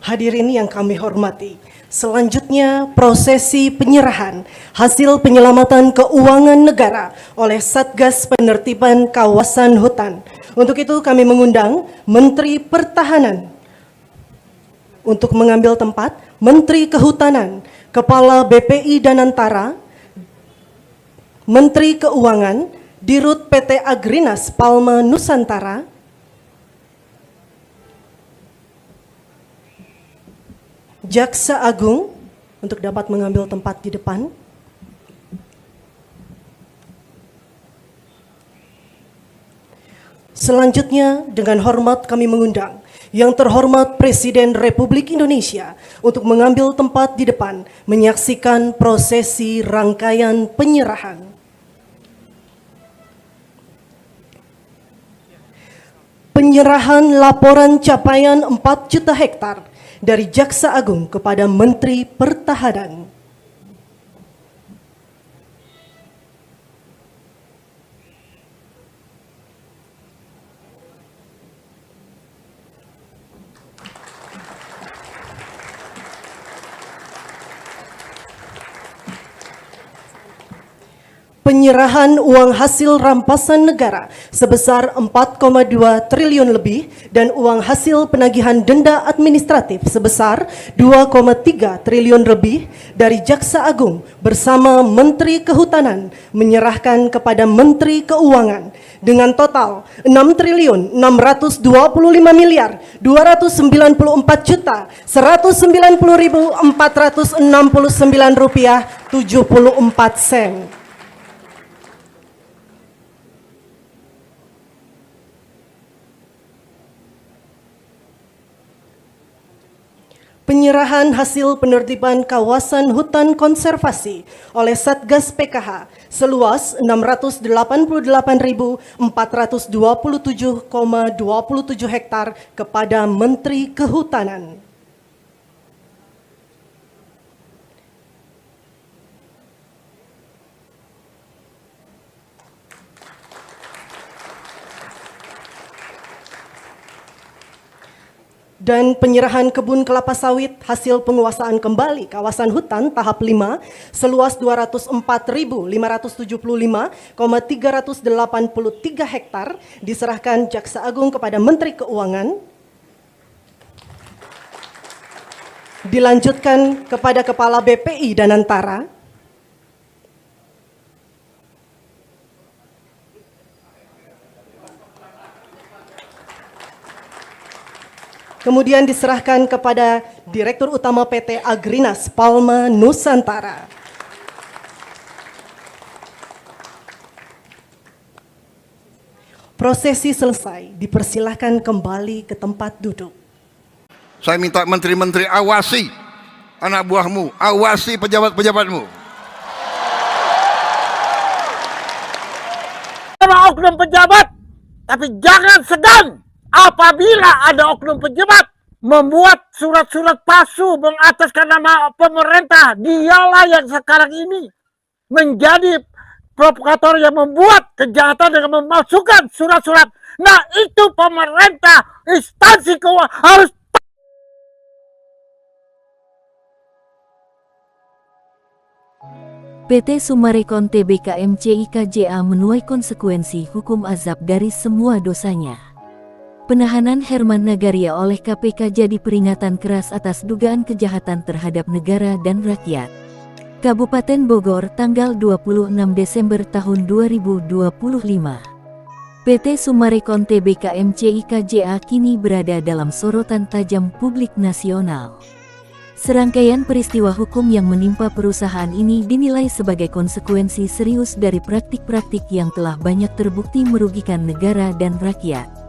Hadirin yang kami hormati, selanjutnya prosesi penyerahan hasil penyelamatan keuangan negara oleh Satgas Penertiban Kawasan Hutan. Untuk itu kami mengundang Menteri Pertahanan untuk mengambil tempat, Menteri Kehutanan, Kepala BPI dan Antara, Menteri Keuangan, Dirut PT Agrinas Palma Nusantara, Jaksa Agung untuk dapat mengambil tempat di depan. Selanjutnya dengan hormat kami mengundang yang terhormat Presiden Republik Indonesia untuk mengambil tempat di depan menyaksikan prosesi rangkaian penyerahan. Penyerahan laporan capaian 4 juta hektar dari Jaksa Agung kepada Menteri Pertahanan. Penyerahan uang hasil rampasan negara sebesar 4,2 triliun lebih dan uang hasil penagihan denda administratif sebesar 2,3 triliun lebih dari Jaksa Agung bersama Menteri Kehutanan menyerahkan kepada Menteri Keuangan dengan total 6 triliun 625 miliar 294 juta 190.469 rupiah 74 sen. Penyerahan hasil penertiban kawasan hutan konservasi oleh Satgas PKH seluas 688.427,27 hektar kepada Menteri Kehutanan. Dan penyerahan kebun kelapa sawit hasil penguasaan kembali kawasan hutan tahap 5 seluas 204.575,383 hektar diserahkan Jaksa Agung kepada Menteri Keuangan. Dilanjutkan kepada Kepala BPI dan Antara. Kemudian diserahkan kepada Direktur Utama PT Agrinas Palma Nusantara. Prosesi selesai, dipersilahkan kembali ke tempat duduk. Saya minta menteri-menteri awasi anak buahmu, awasi pejabat-pejabatmu. Oknum pejabat, tapi jangan segan. Apabila ada oknum pejabat membuat surat-surat palsu mengataskan nama pemerintah, dialah yang sekarang ini menjadi provokator yang membuat kejahatan dengan memasukkan surat-surat. Nah, itu pemerintah, instansi keuangan harus. PT Summarecon Tbk MCIKJA menuai konsekuensi hukum azab dari semua dosanya. Penahanan Herman Nagaria oleh KPK jadi peringatan keras atas dugaan kejahatan terhadap negara dan rakyat. Kabupaten Bogor, tanggal 26 Desember tahun 2025. PT Summarecon Tbk MCIKJA kini berada dalam sorotan tajam publik nasional. Serangkaian peristiwa hukum yang menimpa perusahaan ini dinilai sebagai konsekuensi serius dari praktik-praktik yang telah banyak terbukti merugikan negara dan rakyat.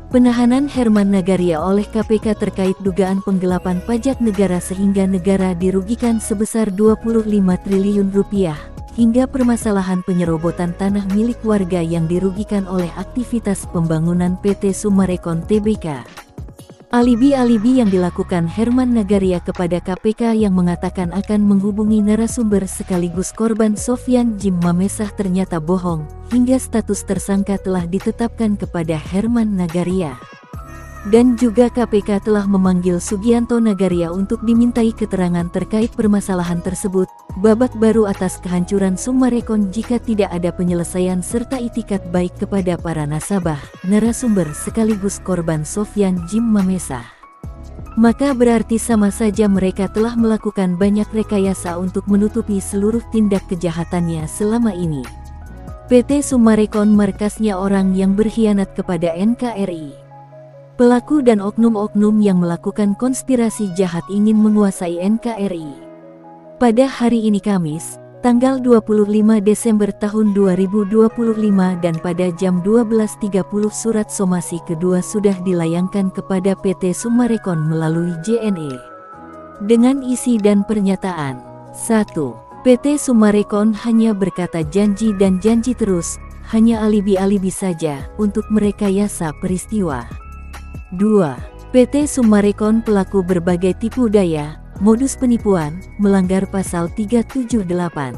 Penahanan Herman Nagaria oleh KPK terkait dugaan penggelapan pajak negara sehingga negara dirugikan sebesar 25 triliun rupiah, hingga permasalahan penyerobotan tanah milik warga yang dirugikan oleh aktivitas pembangunan PT Summarecon Tbk. Alibi-alibi yang dilakukan Herman Nagaria kepada KPK yang mengatakan akan menghubungi narasumber sekaligus korban Sofyan Jim Mamesah ternyata bohong, hingga status tersangka telah ditetapkan kepada Herman Nagaria. dan juga KPK telah memanggil Sugianto Nagaria untuk dimintai keterangan terkait permasalahan tersebut, babak baru atas kehancuran Summarecon jika tidak ada penyelesaian serta itikat baik kepada para nasabah, narasumber sekaligus korban Sofyan Jim Mamesa. Maka berarti sama saja mereka telah melakukan banyak rekayasa untuk menutupi seluruh tindak kejahatannya selama ini. PT Summarecon markasnya orang yang berkhianat kepada NKRI. Pelaku dan oknum-oknum yang melakukan konspirasi jahat ingin menguasai NKRI. Pada hari ini Kamis, tanggal 25 Desember tahun 2025 dan pada jam 12.30 surat somasi kedua sudah dilayangkan kepada PT Summarecon melalui JNE. Dengan isi dan pernyataan. 1. PT Summarecon hanya berkata janji dan janji terus, hanya alibi-alibi saja untuk merekayasa peristiwa. 2. PT Summarecon pelaku berbagai tipu daya, modus penipuan, melanggar pasal 378.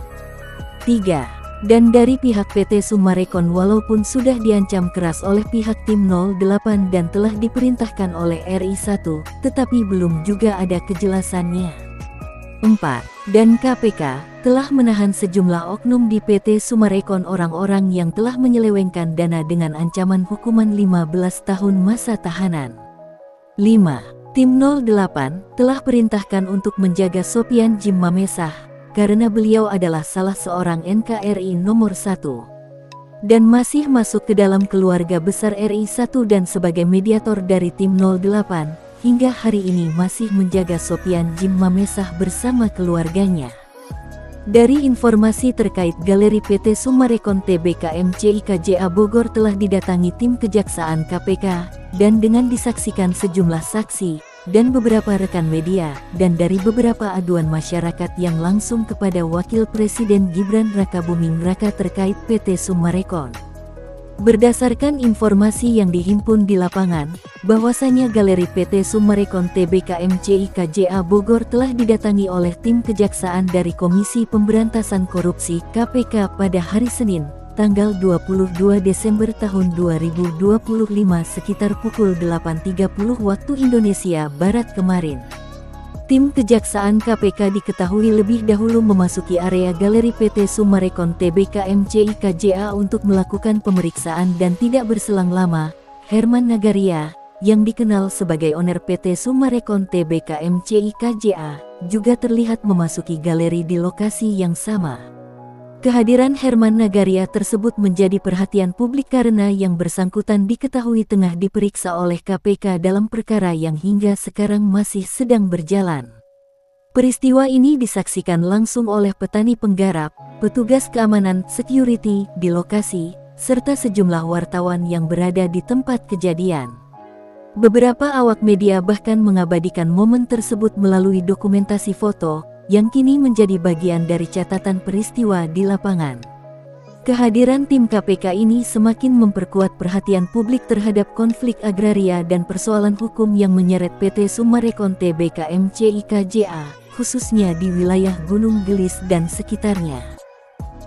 3. Dan dari pihak PT Summarecon walaupun sudah diancam keras oleh pihak tim 08 dan telah diperintahkan oleh RI1, tetapi belum juga ada kejelasannya. 4. Dan KPK telah menahan sejumlah oknum di PT Summarecon orang-orang yang telah menyelewengkan dana dengan ancaman hukuman 15 tahun masa tahanan. 5. Tim 08 telah perintahkan untuk menjaga Sofyan Jim Mamesa karena beliau adalah salah seorang NKRI nomor 1 dan masih masuk ke dalam keluarga besar RI1 dan sebagai mediator dari tim 08 hingga hari ini masih menjaga Sofyan Jim Mamesa bersama keluarganya. Dari informasi terkait galeri PT Summarecon Tbk MCIKJA Bogor telah didatangi tim Kejaksaan KPK, dan dengan disaksikan sejumlah saksi, dan beberapa rekan media, dan dari beberapa aduan masyarakat yang langsung kepada Wakil Presiden Gibran Rakabuming Raka terkait PT Summarecon. Berdasarkan informasi yang dihimpun di lapangan, bahwasanya galeri PT Summarecon Tbk MCIKJA Bogor telah didatangi oleh tim kejaksaan dari Komisi Pemberantasan Korupsi KPK pada hari Senin, tanggal 22 Desember tahun 2025 sekitar pukul 8.30 waktu Indonesia Barat kemarin. Tim Kejaksaan KPK diketahui lebih dahulu memasuki area galeri PT Summarecon Tbk MCIKJA untuk melakukan pemeriksaan dan tidak berselang lama, Herman Nagaria, yang dikenal sebagai owner PT Summarecon Tbk MCIKJA, juga terlihat memasuki galeri di lokasi yang sama. Kehadiran Herman Nagaria tersebut menjadi perhatian publik karena yang bersangkutan diketahui tengah diperiksa oleh KPK dalam perkara yang hingga sekarang masih sedang berjalan. Peristiwa ini disaksikan langsung oleh petani penggarap, petugas keamanan security di lokasi, serta sejumlah wartawan yang berada di tempat kejadian. Beberapa awak media bahkan mengabadikan momen tersebut melalui dokumentasi foto, yang kini menjadi bagian dari catatan peristiwa di lapangan. Kehadiran tim KPK ini semakin memperkuat perhatian publik terhadap konflik agraria dan persoalan hukum yang menyeret PT Summarecon Tbk MCIKJA, khususnya di wilayah Gunung Gelis dan sekitarnya.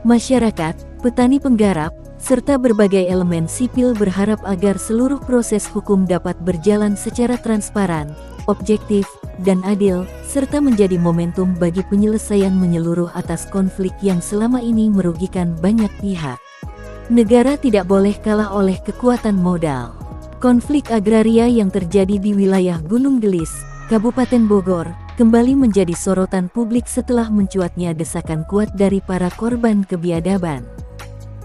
Masyarakat, petani penggarap, serta berbagai elemen sipil berharap agar seluruh proses hukum dapat berjalan secara transparan, objektif, dan adil, serta menjadi momentum bagi penyelesaian menyeluruh atas konflik yang selama ini merugikan banyak pihak. Negara tidak boleh kalah oleh kekuatan modal. Konflik agraria yang terjadi di wilayah Gunung Gelis, Kabupaten Bogor, kembali menjadi sorotan publik setelah mencuatnya desakan kuat dari para korban kebiadaban.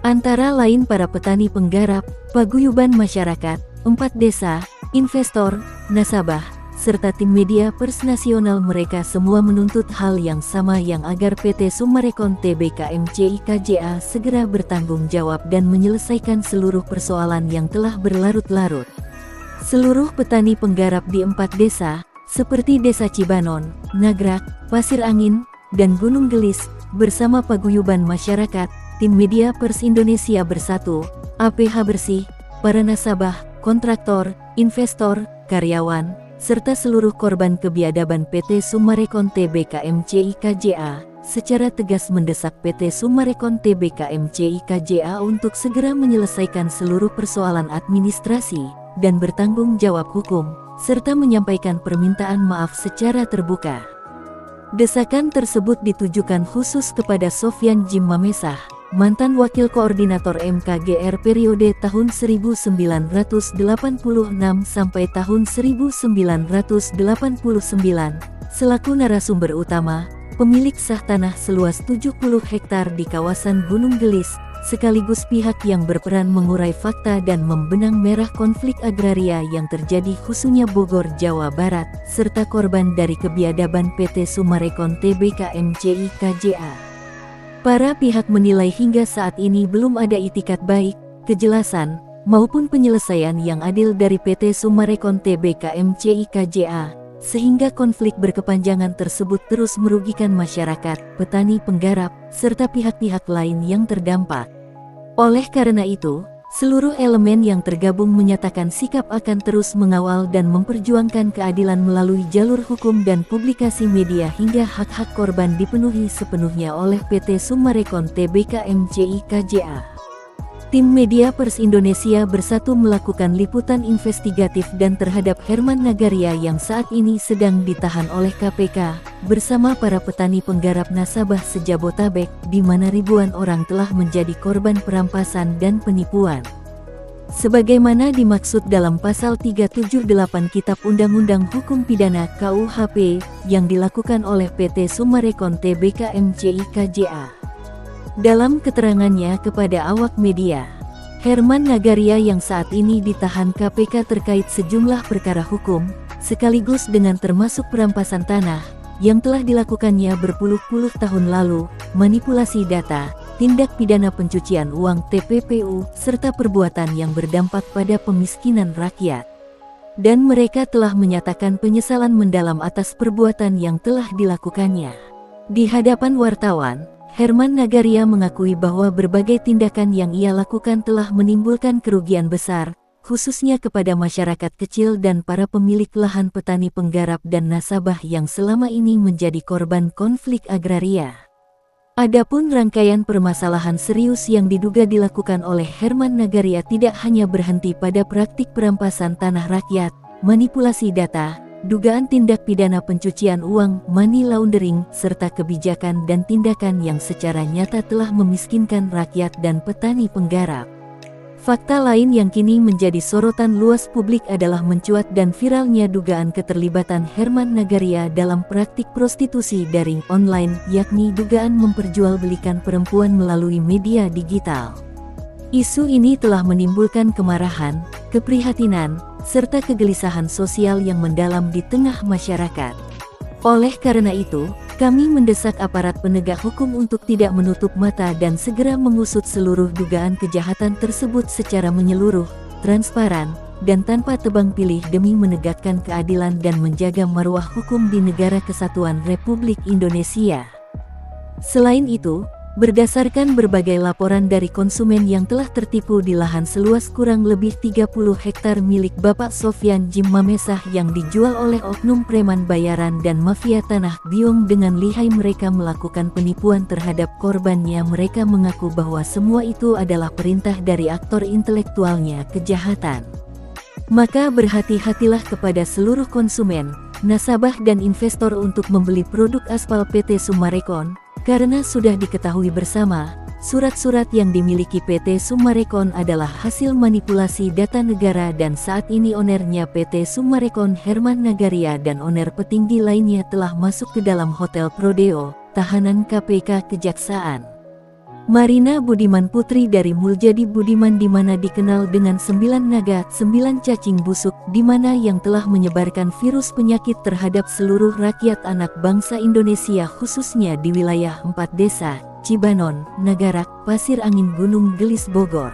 Antara lain para petani penggarap, paguyuban masyarakat, 4 desa, investor, nasabah, serta tim media pers nasional. Mereka semua menuntut hal yang sama, yang agar PT Summarecon Tbk MCIKJA segera bertanggung jawab dan menyelesaikan seluruh persoalan yang telah berlarut-larut. Seluruh petani penggarap di 4 desa, seperti Desa Cibanon, Nagrak, Pasir Angin, dan Gunung Gelis, bersama paguyuban masyarakat, tim media pers Indonesia Bersatu, APH Bersih, para nasabah, kontraktor, investor, karyawan, serta seluruh korban kebiadaban PT Summarecon Tbk MCIKJA, secara tegas mendesak PT Summarecon Tbk MCIKJA untuk segera menyelesaikan seluruh persoalan administrasi, dan bertanggung jawab hukum, serta menyampaikan permintaan maaf secara terbuka. Desakan tersebut ditujukan khusus kepada Sofyan Jim Mamesah, mantan Wakil Koordinator MKGR periode tahun 1986 sampai tahun 1989, selaku narasumber utama, pemilik sah tanah seluas 70 hektar di kawasan Gunung Gelis, sekaligus pihak yang berperan mengurai fakta dan membenang merah konflik agraria yang terjadi khususnya Bogor, Jawa Barat, serta korban dari kebiadaban PT Summarecon Tbk MCI KJA. Para pihak menilai hingga saat ini belum ada itikat baik, kejelasan, maupun penyelesaian yang adil dari PT Summarecon Tbk MCI KJA, sehingga konflik berkepanjangan tersebut terus merugikan masyarakat, petani penggarap, serta pihak-pihak lain yang terdampak. Oleh karena itu, seluruh elemen yang tergabung menyatakan sikap akan terus mengawal dan memperjuangkan keadilan melalui jalur hukum dan publikasi media hingga hak-hak korban dipenuhi sepenuhnya oleh PT Summarecon Tbk MCI KJA. Tim Media Pers Indonesia Bersatu melakukan liputan investigatif dan terhadap Herman Nagaria yang saat ini sedang ditahan oleh KPK, bersama para petani penggarap nasabah sejabotabek, di mana ribuan orang telah menjadi korban perampasan dan penipuan. Sebagaimana dimaksud dalam pasal 378 Kitab Undang-Undang Hukum Pidana KUHP, yang dilakukan oleh PT Summarecon Tbk MCI KJA. Dalam keterangannya kepada awak media, Herman Nagaria yang saat ini ditahan KPK terkait sejumlah perkara hukum, sekaligus dengan termasuk perampasan tanah, yang telah dilakukannya berpuluh-puluh tahun lalu, manipulasi data, tindak pidana pencucian uang TPPU, serta perbuatan yang berdampak pada pemiskinan rakyat. Dan mereka telah menyatakan penyesalan mendalam atas perbuatan yang telah dilakukannya. Di hadapan wartawan, Herman Nagaria mengakui bahwa berbagai tindakan yang ia lakukan telah menimbulkan kerugian besar, khususnya kepada masyarakat kecil dan para pemilik lahan petani penggarap dan nasabah yang selama ini menjadi korban konflik agraria. Adapun rangkaian permasalahan serius yang diduga dilakukan oleh Herman Nagaria tidak hanya berhenti pada praktik perampasan tanah rakyat, manipulasi data, dugaan tindak pidana pencucian uang, money laundering, serta kebijakan dan tindakan yang secara nyata telah memiskinkan rakyat dan petani penggarap. Fakta lain yang kini menjadi sorotan luas publik adalah mencuat dan viralnya dugaan keterlibatan Herman Nagaria dalam praktik prostitusi daring online, yakni dugaan memperjualbelikan perempuan melalui media digital. Isu ini telah menimbulkan kemarahan, keprihatinan, serta kegelisahan sosial yang mendalam di tengah masyarakat. Oleh karena itu, kami mendesak aparat penegak hukum untuk tidak menutup mata dan segera mengusut seluruh dugaan kejahatan tersebut secara menyeluruh, transparan, dan tanpa tebang pilih demi menegakkan keadilan dan menjaga marwah hukum di negara kesatuan Republik Indonesia. Selain itu, berdasarkan berbagai laporan dari konsumen yang telah tertipu di lahan seluas kurang lebih 30 hektar milik Bapak Sofyan Jim Mamesah yang dijual oleh oknum preman bayaran dan mafia tanah biong dengan lihai mereka melakukan penipuan terhadap korbannya. Mereka mengaku bahwa semua itu adalah perintah dari aktor intelektualnya kejahatan. Maka berhati-hatilah kepada seluruh konsumen, nasabah dan investor untuk membeli produk aspal PT Summarecon, karena sudah diketahui bersama, surat-surat yang dimiliki PT Summarecon adalah hasil manipulasi data negara dan saat ini ownernya PT Summarecon Herman Nagaria dan owner petinggi lainnya telah masuk ke dalam Hotel Prodeo, tahanan KPK Kejaksaan. Marina Budiman putri dari Muljadi Budiman di mana dikenal dengan 9 naga, 9 cacing busuk, di mana yang telah menyebarkan virus penyakit terhadap seluruh rakyat anak bangsa Indonesia khususnya di wilayah 4 desa, Cibanon, Nagarak, Pasir Angin Gunung Gelis Bogor.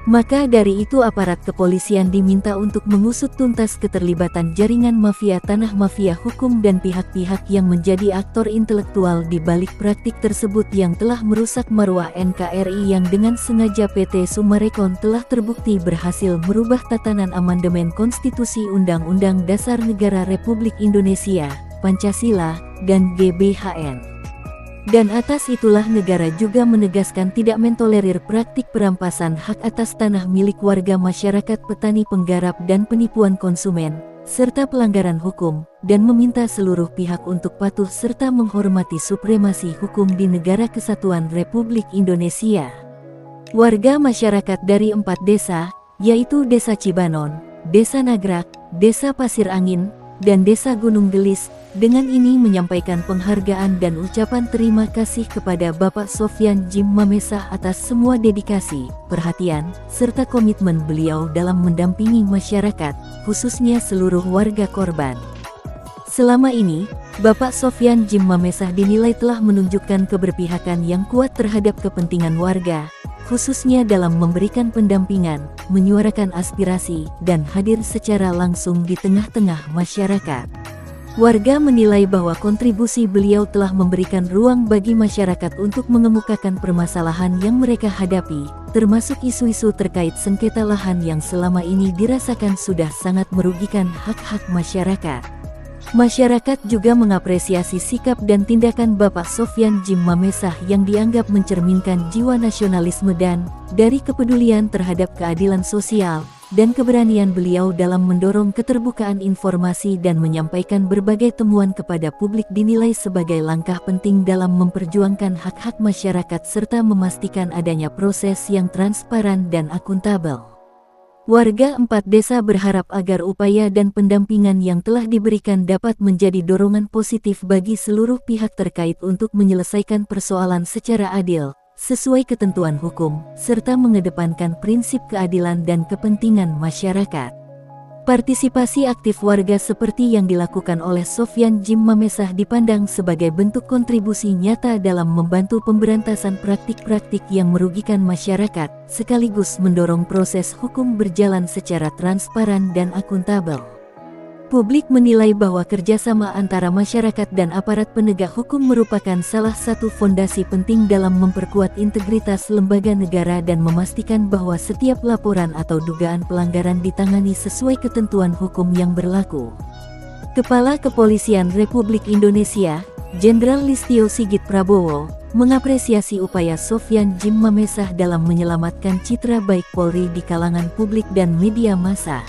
Maka dari itu aparat kepolisian diminta untuk mengusut tuntas keterlibatan jaringan mafia tanah, mafia hukum dan pihak-pihak yang menjadi aktor intelektual di balik praktik tersebut yang telah merusak marwah NKRI yang dengan sengaja PT Summarecon telah terbukti berhasil merubah tatanan amandemen Konstitusi Undang-Undang Dasar Negara Republik Indonesia, Pancasila, dan GBHN. Dan atas itulah negara juga menegaskan tidak mentolerir praktik perampasan hak atas tanah milik warga masyarakat, petani penggarap dan penipuan konsumen, serta pelanggaran hukum, dan meminta seluruh pihak untuk patuh serta menghormati supremasi hukum di Negara Kesatuan Republik Indonesia. Warga masyarakat dari 4 desa, yaitu Desa Cibanon, Desa Nagrak, Desa Pasir Angin, dan Desa Gunung Gelis, dengan ini menyampaikan penghargaan dan ucapan terima kasih kepada Bapak Sofyan Djim Mamesah atas semua dedikasi, perhatian, serta komitmen beliau dalam mendampingi masyarakat, khususnya seluruh warga korban. Selama ini, Bapak Sofyan Djim Mamesah dinilai telah menunjukkan keberpihakan yang kuat terhadap kepentingan warga, khususnya dalam memberikan pendampingan, menyuarakan aspirasi, dan hadir secara langsung di tengah-tengah masyarakat. Warga menilai bahwa kontribusi beliau telah memberikan ruang bagi masyarakat untuk mengemukakan permasalahan yang mereka hadapi, termasuk isu-isu terkait sengketa lahan yang selama ini dirasakan sudah sangat merugikan hak-hak masyarakat. Masyarakat juga mengapresiasi sikap dan tindakan Bapak Sofyan Djim Mamesah yang dianggap mencerminkan jiwa nasionalisme dan, dari kepedulian terhadap keadilan sosial, dan keberanian beliau dalam mendorong keterbukaan informasi dan menyampaikan berbagai temuan kepada publik dinilai sebagai langkah penting dalam memperjuangkan hak-hak masyarakat serta memastikan adanya proses yang transparan dan akuntabel. Warga 4 desa berharap agar upaya dan pendampingan yang telah diberikan dapat menjadi dorongan positif bagi seluruh pihak terkait untuk menyelesaikan persoalan secara adil, sesuai ketentuan hukum, serta mengedepankan prinsip keadilan dan kepentingan masyarakat. Partisipasi aktif warga seperti yang dilakukan oleh Sofyan Djim Mamesah dipandang sebagai bentuk kontribusi nyata dalam membantu pemberantasan praktik-praktik yang merugikan masyarakat, sekaligus mendorong proses hukum berjalan secara transparan dan akuntabel. Publik menilai bahwa kerjasama antara masyarakat dan aparat penegak hukum merupakan salah satu fondasi penting dalam memperkuat integritas lembaga negara dan memastikan bahwa setiap laporan atau dugaan pelanggaran ditangani sesuai ketentuan hukum yang berlaku. Kepala Kepolisian Republik Indonesia, Jenderal Listio Sigit Prabowo, mengapresiasi upaya Sofyan Djim Mamesah dalam menyelamatkan citra baik Polri di kalangan publik dan media massa.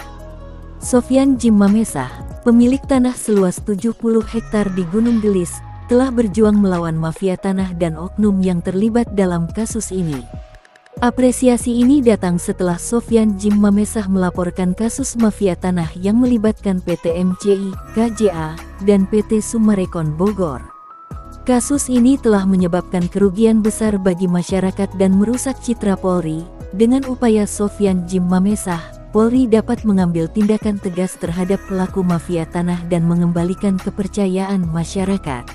Sofyan Djim Mamesah, pemilik tanah seluas 70 hektar di Gunung Gelis, telah berjuang melawan mafia tanah dan oknum yang terlibat dalam kasus ini. Apresiasi ini datang setelah Sofyan Djim Mamesah melaporkan kasus mafia tanah yang melibatkan PT MCI, KJA, dan PT Summarecon Bogor. Kasus ini telah menyebabkan kerugian besar bagi masyarakat dan merusak citra Polri. Dengan upaya Sofyan Djim Mamesah, Polri dapat mengambil tindakan tegas terhadap pelaku mafia tanah dan mengembalikan kepercayaan masyarakat.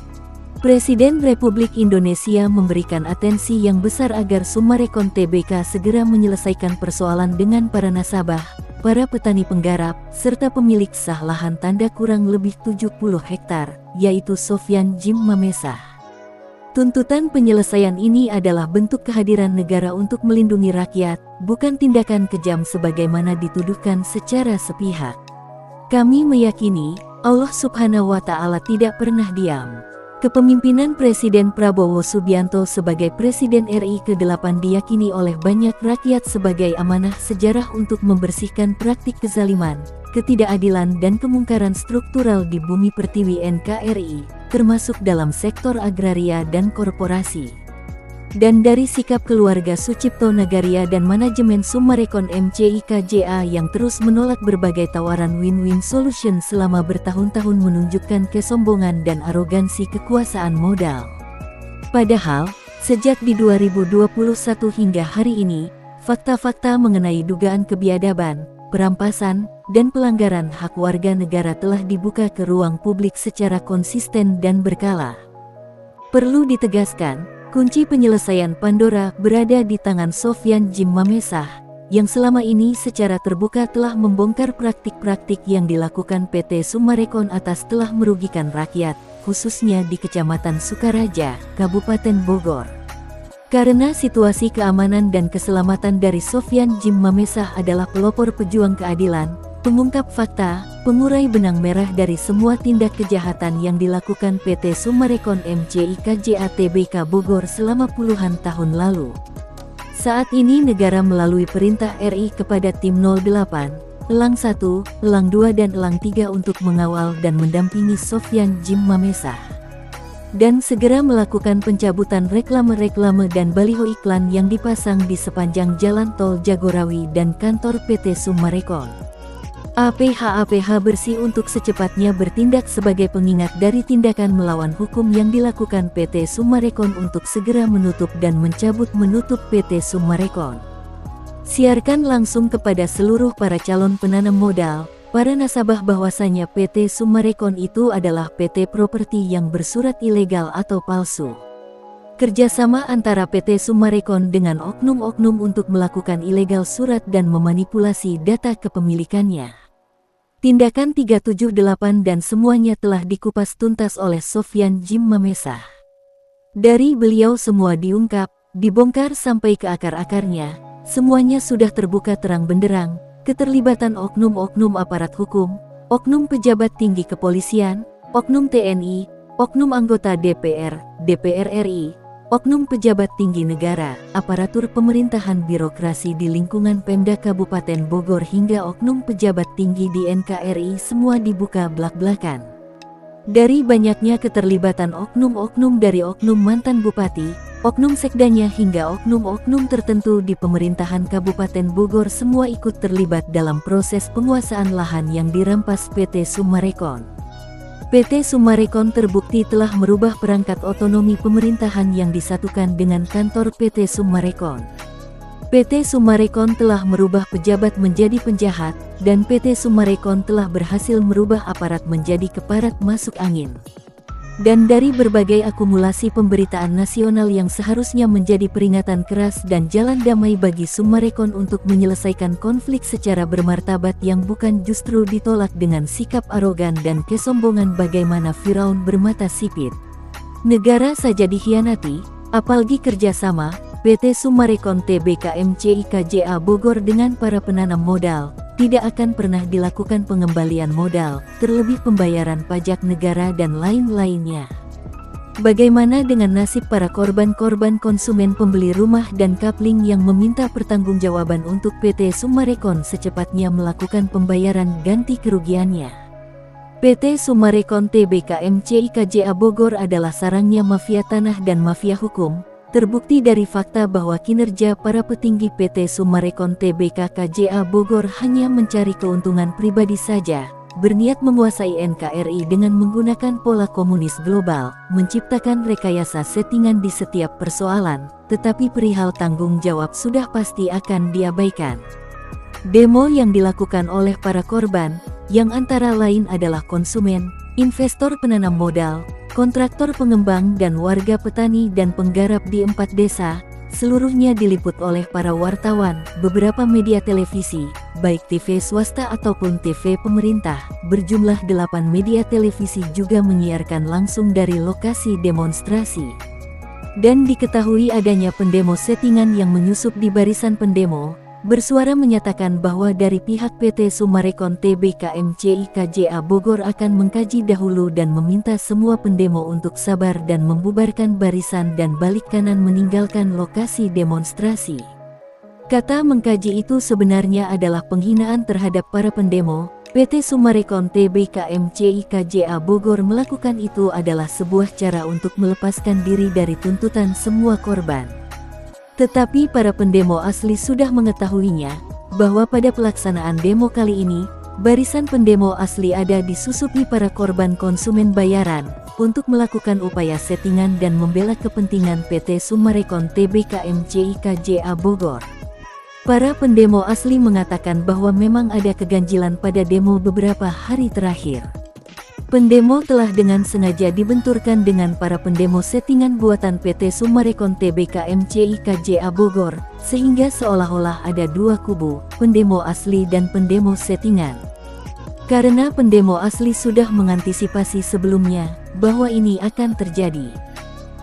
Presiden Republik Indonesia memberikan atensi yang besar agar Summarecon Tbk segera menyelesaikan persoalan dengan para nasabah, para petani penggarap, serta pemilik sah lahan tanda kurang lebih 70 hektar, yaitu Sofyan Djim Mamesah. Tuntutan penyelesaian ini adalah bentuk kehadiran negara untuk melindungi rakyat, bukan tindakan kejam sebagaimana dituduhkan secara sepihak. Kami meyakini, Allah Subhanahu wa Ta'ala tidak pernah diam. Kepemimpinan Presiden Prabowo Subianto sebagai Presiden RI ke-8 diyakini oleh banyak rakyat sebagai amanah sejarah untuk membersihkan praktik kezaliman, ketidakadilan dan kemungkaran struktural di bumi pertiwi NKRI, termasuk dalam sektor agraria dan korporasi. Dan dari sikap keluarga Sucipto Nagaria dan manajemen Summarecon MCI KJA yang terus menolak berbagai tawaran win-win solution selama bertahun-tahun menunjukkan kesombongan dan arogansi kekuasaan modal. Padahal, sejak di 2021 hingga hari ini, fakta-fakta mengenai dugaan kebiadaban, perampasan, dan pelanggaran hak warga negara telah dibuka ke ruang publik secara konsisten dan berkala. Perlu ditegaskan, kunci penyelesaian Pandora berada di tangan Sofyan Djim Mamesah, yang selama ini secara terbuka telah membongkar praktik-praktik yang dilakukan PT Summarecon atas telah merugikan rakyat, khususnya di Kecamatan Sukaraja, Kabupaten Bogor. Karena situasi keamanan dan keselamatan dari Sofyan Djim Mamesah adalah pelopor pejuang keadilan, pengungkap fakta, pengurai benang merah dari semua tindak kejahatan yang dilakukan PT Summarecon MCIKJA Tbk Bogor selama puluhan tahun lalu. Saat ini negara melalui perintah RI kepada tim 08, Elang 1, Elang 2 dan Elang 3 untuk mengawal dan mendampingi Sofyan Jim Mamesa. Dan segera melakukan pencabutan reklame-reklame dan baliho iklan yang dipasang di sepanjang jalan tol Jagorawi dan kantor PT Summarecon. APH bersih untuk secepatnya bertindak sebagai pengingat dari tindakan melawan hukum yang dilakukan PT Summarecon untuk segera menutup dan menutup PT Summarecon. Siarkan langsung kepada seluruh para calon penanam modal, para nasabah bahwasanya PT Summarecon itu adalah PT properti yang bersurat ilegal atau palsu. Kerjasama antara PT Summarecon dengan oknum-oknum untuk melakukan ilegal surat dan memanipulasi data kepemilikannya. Tindakan 378 dan semuanya telah dikupas tuntas oleh Sofyan Jim Mamesa. Dari beliau semua diungkap, dibongkar sampai ke akar-akarnya. Semuanya sudah terbuka terang benderang, keterlibatan oknum-oknum aparat hukum, oknum pejabat tinggi kepolisian, oknum TNI, oknum anggota DPR, DPR RI, oknum pejabat tinggi negara, aparatur pemerintahan birokrasi di lingkungan Pemda Kabupaten Bogor hingga oknum pejabat tinggi di NKRI semua dibuka blak-blakan. Dari banyaknya keterlibatan oknum-oknum dari oknum mantan bupati, oknum sekdanya hingga oknum-oknum tertentu di pemerintahan Kabupaten Bogor semua ikut terlibat dalam proses penguasaan lahan yang dirampas PT Summarecon. PT Summarecon terbukti telah merubah perangkat otonomi pemerintahan yang disatukan dengan kantor PT Summarecon. PT Summarecon telah merubah pejabat menjadi penjahat, dan PT Summarecon telah berhasil merubah aparat menjadi keparat masuk angin. Dan dari berbagai akumulasi pemberitaan nasional yang seharusnya menjadi peringatan keras dan jalan damai bagi Summarecon untuk menyelesaikan konflik secara bermartabat yang bukan justru ditolak dengan sikap arogan dan kesombongan bagaimana Firaun bermata sipit. Negara saja dikhianati, apalagi kerjasama PT Summarecon Tbk MCIKJA Bogor dengan para penanam modal. Tidak akan pernah dilakukan pengembalian modal, terlebih pembayaran pajak negara dan lain-lainnya. Bagaimana dengan nasib para korban-korban konsumen pembeli rumah dan kapling yang meminta pertanggungjawaban untuk PT Summarecon secepatnya melakukan pembayaran ganti kerugiannya? PT Summarecon Tbk MCIKJA Bogor adalah sarangnya mafia tanah dan mafia hukum. Terbukti dari fakta bahwa kinerja para petinggi PT Summarecon Tbk KJA Bogor hanya mencari keuntungan pribadi saja, berniat menguasai NKRI dengan menggunakan pola komunis global, menciptakan rekayasa settingan di setiap persoalan, tetapi perihal tanggung jawab sudah pasti akan diabaikan. Demo yang dilakukan oleh para korban, yang antara lain adalah konsumen, investor penanam modal, kontraktor pengembang dan warga petani dan penggarap di 4 desa, seluruhnya diliput oleh para wartawan, beberapa media televisi, baik TV swasta ataupun TV pemerintah, berjumlah 8 media televisi juga menyiarkan langsung dari lokasi demonstrasi. Dan diketahui adanya pendemo settingan yang menyusup di barisan pendemo, bersuara menyatakan bahwa dari pihak PT Summarecon Tbk MCIKJA Bogor akan mengkaji dahulu dan meminta semua pendemo untuk sabar dan membubarkan barisan dan balik kanan meninggalkan lokasi demonstrasi. Kata mengkaji itu sebenarnya adalah penghinaan terhadap para pendemo. PT Summarecon Tbk MCIKJA Bogor melakukan itu adalah sebuah cara untuk melepaskan diri dari tuntutan semua korban. Tetapi para pendemo asli sudah mengetahuinya, bahwa pada pelaksanaan demo kali ini, barisan pendemo asli ada disusupi para korban konsumen bayaran, untuk melakukan upaya settingan dan membela kepentingan PT Summarecon Tbk MCIKJA Bogor. Para pendemo asli mengatakan bahwa memang ada keganjilan pada demo beberapa hari terakhir. Pendemo telah dengan sengaja dibenturkan dengan para pendemo settingan buatan PT Summarecon Tbk MCIKJA Bogor, sehingga seolah-olah ada dua kubu, pendemo asli dan pendemo settingan. Karena pendemo asli sudah mengantisipasi sebelumnya, bahwa ini akan terjadi.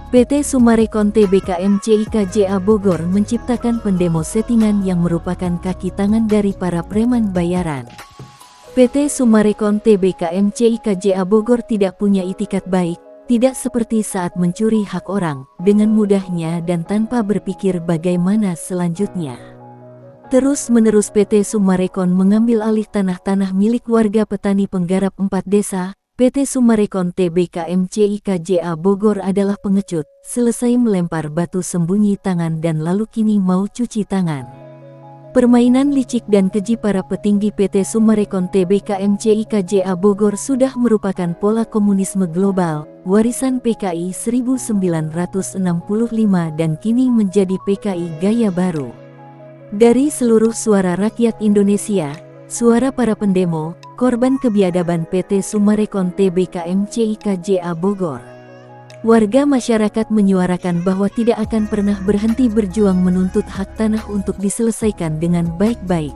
PT Summarecon Tbk MCIKJA Bogor menciptakan pendemo settingan yang merupakan kaki tangan dari para preman bayaran. PT Summarecon Tbk MCIKJA Bogor tidak punya itikat baik, tidak seperti saat mencuri hak orang, dengan mudahnya dan tanpa berpikir bagaimana selanjutnya. Terus-menerus PT Summarecon mengambil alih tanah-tanah milik warga petani penggarap 4 desa. PT Summarecon Tbk MCIKJA Bogor adalah pengecut, selesai melempar batu sembunyi tangan dan lalu kini mau cuci tangan. Permainan licik dan keji para petinggi PT Summarecon Tbk MCIKJA Bogor sudah merupakan pola komunisme global, warisan PKI 1965 dan kini menjadi PKI gaya baru. Dari seluruh suara rakyat Indonesia, suara para pendemo, korban kebiadaban PT Summarecon Tbk MCIKJA Bogor, warga masyarakat menyuarakan bahwa tidak akan pernah berhenti berjuang menuntut hak tanah untuk diselesaikan dengan baik-baik.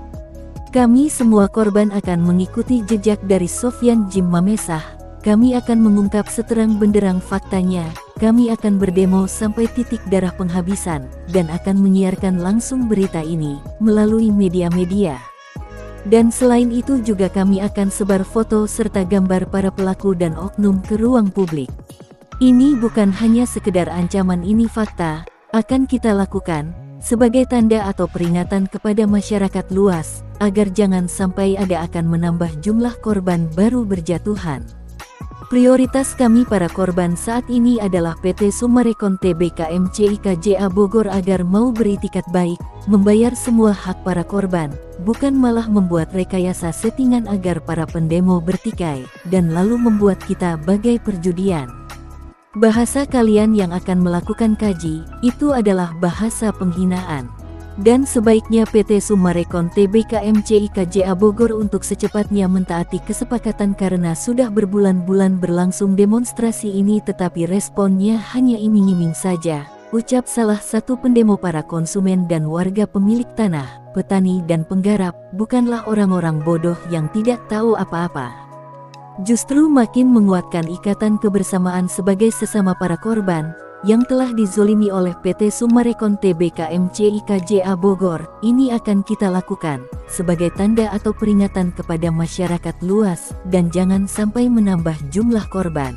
Kami semua korban akan mengikuti jejak dari Sofyan Jim Mamesah. Kami akan mengungkap seterang benderang faktanya. Kami akan berdemo sampai titik darah penghabisan dan akan menyiarkan langsung berita ini melalui media-media. Dan selain itu juga kami akan sebar foto serta gambar para pelaku dan oknum ke ruang publik. Ini bukan hanya sekedar ancaman, ini fakta, akan kita lakukan, sebagai tanda atau peringatan kepada masyarakat luas, agar jangan sampai ada akan menambah jumlah korban baru berjatuhan. Prioritas kami para korban saat ini adalah PT Summarecon Tbk MCIKJA Bogor agar mau beritikat baik, membayar semua hak para korban, bukan malah membuat rekayasa settingan agar para pendemo bertikai, dan lalu membuat kita bagai perjudian. Bahasa kalian yang akan melakukan kaji, itu adalah bahasa penghinaan. Dan sebaiknya PT Summarecon Tbk MCIKJA Bogor untuk secepatnya mentaati kesepakatan karena sudah berbulan-bulan berlangsung demonstrasi ini tetapi responnya hanya iming-iming saja, ucap salah satu pendemo para konsumen dan warga pemilik tanah, petani dan penggarap, bukanlah orang-orang bodoh yang tidak tahu apa-apa. Justru makin menguatkan ikatan kebersamaan sebagai sesama para korban, yang telah dizolimi oleh PT Summarecon Tbk MCIKJA Bogor. Ini akan kita lakukan, sebagai tanda atau peringatan kepada masyarakat luas, dan jangan sampai menambah jumlah korban.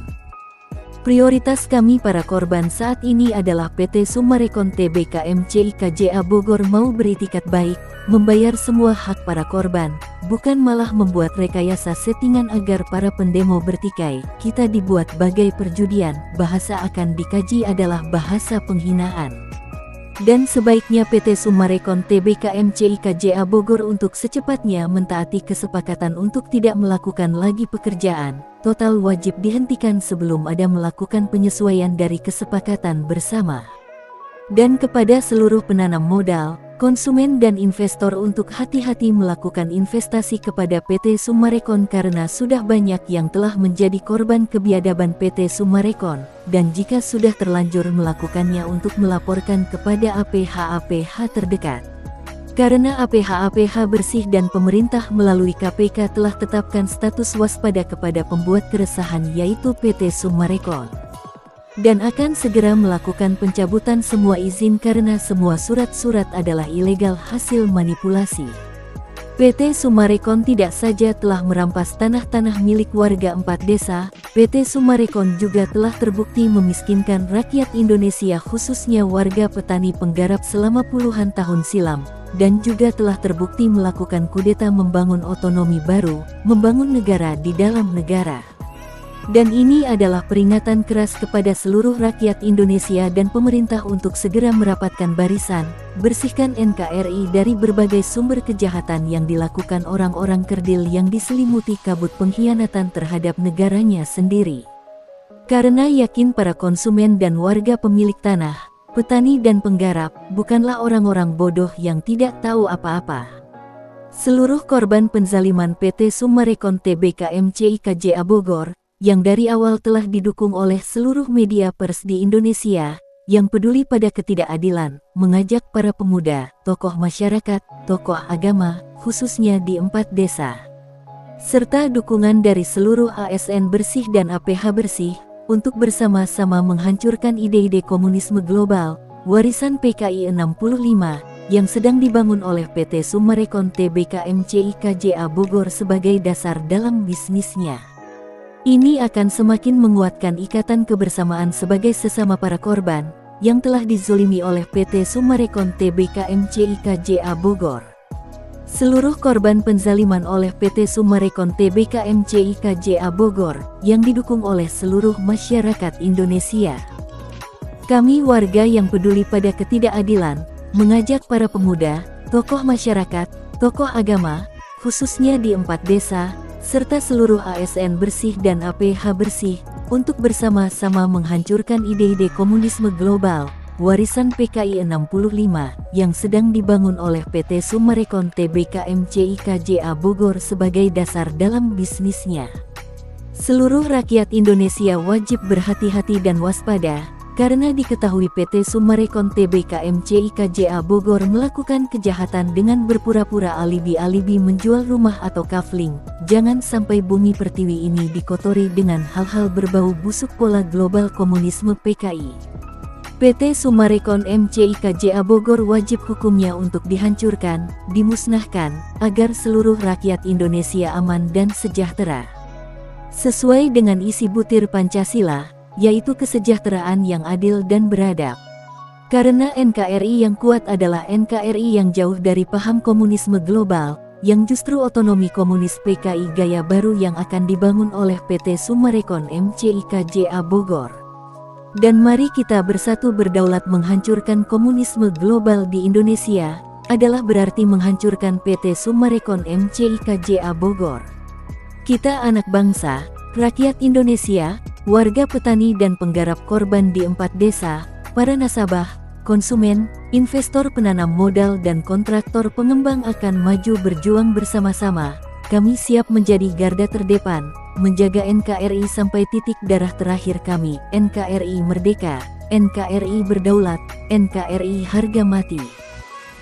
Prioritas kami para korban saat ini adalah PT Summarecon Tbk MCIKJA Bogor mau beritikat baik, membayar semua hak para korban, bukan malah membuat rekayasa settingan agar para pendemo bertikai. Kita dibuat bagai perjudian, bahasa akan dikaji adalah bahasa penghinaan. Dan sebaiknya PT Summarecon Tbk MCIKJA Bogor untuk secepatnya mentaati kesepakatan untuk tidak melakukan lagi pekerjaan, total wajib dihentikan sebelum ada melakukan penyesuaian dari kesepakatan bersama. Dan kepada seluruh penanam modal, konsumen dan investor untuk hati-hati melakukan investasi kepada PT Summarecon karena sudah banyak yang telah menjadi korban kebiadaban PT Summarecon, dan jika sudah terlanjur melakukannya untuk melaporkan kepada APH terdekat. Karena APH bersih dan pemerintah melalui KPK telah tetapkan status waspada kepada pembuat keresahan yaitu PT Summarecon. Dan akan segera melakukan pencabutan semua izin karena semua surat-surat adalah ilegal hasil manipulasi. PT Summarecon tidak saja telah merampas tanah-tanah milik warga 4 desa, PT Summarecon juga telah terbukti memiskinkan rakyat Indonesia khususnya warga petani penggarap selama puluhan tahun silam, dan juga telah terbukti melakukan kudeta membangun otonomi baru, membangun negara di dalam negara. Dan ini adalah peringatan keras kepada seluruh rakyat Indonesia dan pemerintah untuk segera merapatkan barisan, bersihkan NKRI dari berbagai sumber kejahatan yang dilakukan orang-orang kerdil yang diselimuti kabut pengkhianatan terhadap negaranya sendiri. Karena yakin para konsumen dan warga pemilik tanah, petani dan penggarap, bukanlah orang-orang bodoh yang tidak tahu apa-apa. Seluruh korban penzaliman PT Summarecon Tbk MCIKJA Bogor, yang dari awal telah didukung oleh seluruh media pers di Indonesia, yang peduli pada ketidakadilan, mengajak para pemuda, tokoh masyarakat, tokoh agama, khususnya di 4 desa, serta dukungan dari seluruh ASN bersih dan APH bersih, untuk bersama-sama menghancurkan ide-ide komunisme global, warisan PKI 65, yang sedang dibangun oleh PT Summarecon Tbk MCIK JA Bogor sebagai dasar dalam bisnisnya. Ini akan semakin menguatkan ikatan kebersamaan sebagai sesama para korban yang telah dizolimi oleh PT Summarecon Tbk MCIK JA Bogor. Seluruh korban penzaliman oleh PT Summarecon Tbk MCIK JA Bogor yang didukung oleh seluruh masyarakat Indonesia. Kami warga yang peduli pada ketidakadilan, mengajak para pemuda, tokoh masyarakat, tokoh agama, khususnya di 4 desa, serta seluruh ASN bersih dan APH bersih, untuk bersama-sama menghancurkan ide-ide komunisme global, warisan PKI 65, yang sedang dibangun oleh PT Summarecon Tbk MCIK JA Bogor sebagai dasar dalam bisnisnya. Seluruh rakyat Indonesia wajib berhati-hati dan waspada, karena diketahui PT Summarecon Tbk MCIK JA Bogor melakukan kejahatan dengan berpura-pura alibi-alibi menjual rumah atau kafling. Jangan sampai bumi pertiwi ini dikotori dengan hal-hal berbau busuk pola global komunisme PKI. PT Summarecon MCIK JA Bogor wajib hukumnya untuk dihancurkan, dimusnahkan, agar seluruh rakyat Indonesia aman dan sejahtera. Sesuai dengan isi butir Pancasila, yaitu kesejahteraan yang adil dan beradab. Karena NKRI yang kuat adalah NKRI yang jauh dari paham komunisme global, yang justru otonomi komunis PKI gaya baru yang akan dibangun oleh PT Summarecon MCIK JA Bogor. Dan mari kita bersatu berdaulat menghancurkan komunisme global di Indonesia, adalah berarti menghancurkan PT Summarecon MCIK JA Bogor. Kita anak bangsa, rakyat Indonesia, warga petani dan penggarap korban di 4 desa, para nasabah, konsumen, investor penanam modal dan kontraktor pengembang akan maju berjuang bersama-sama. Kami siap menjadi garda terdepan, menjaga NKRI sampai titik darah terakhir kami. NKRI merdeka, NKRI berdaulat, NKRI harga mati.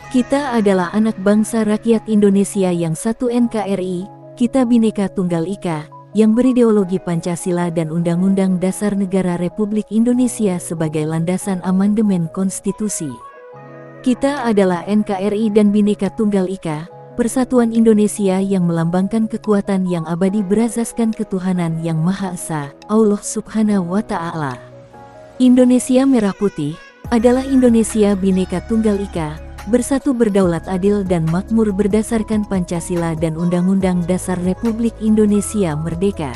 Kita adalah anak bangsa rakyat Indonesia yang satu. NKRI, kita Bhinneka Tunggal Ika, yang berideologi Pancasila dan Undang-Undang Dasar Negara Republik Indonesia sebagai landasan amandemen konstitusi. Kita adalah NKRI dan Bhinneka Tunggal Ika, persatuan Indonesia yang melambangkan kekuatan yang abadi berasaskan ketuhanan yang Maha Esa, Allah Subhanahu wa Ta'ala. Indonesia Merah Putih adalah Indonesia Bhinneka Tunggal Ika, bersatu berdaulat adil dan makmur berdasarkan Pancasila dan Undang-Undang Dasar Republik Indonesia Merdeka.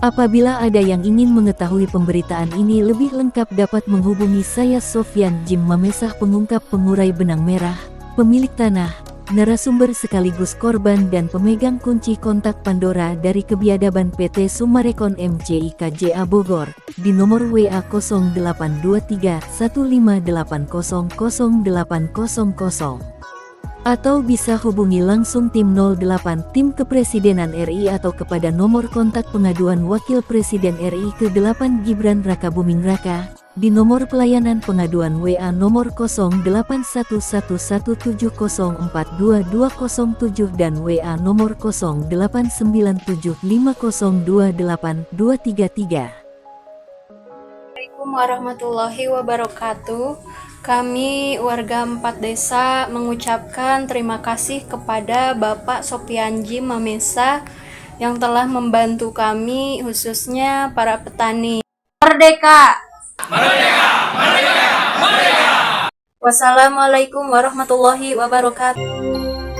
Apabila ada yang ingin mengetahui pemberitaan ini lebih lengkap dapat menghubungi saya Sofyan Jim Mamesah, pengungkap pengurai benang merah, pemilik tanah, narasumber sekaligus korban dan pemegang kunci kontak Pandora dari kebiadaban PT Summarecon MCIK JA Bogor, di nomor WA 0823 1580 0800, atau bisa hubungi langsung tim 08 tim Kepresidenan RI atau kepada nomor kontak pengaduan Wakil Presiden RI ke-8 Gibran Rakabuming Raka, di nomor pelayanan pengaduan WA nomor 081170422207 dan WA nomor 0897502823. Assalamualaikum warahmatullahi wabarakatuh. Kami warga 4 desa mengucapkan terima kasih kepada Bapak Sofyan Jim Mamesah yang telah membantu kami, khususnya para petani. Merdeka! Merdeka! Merdeka! Merdeka! Wassalamualaikum warahmatullahi wabarakatuh.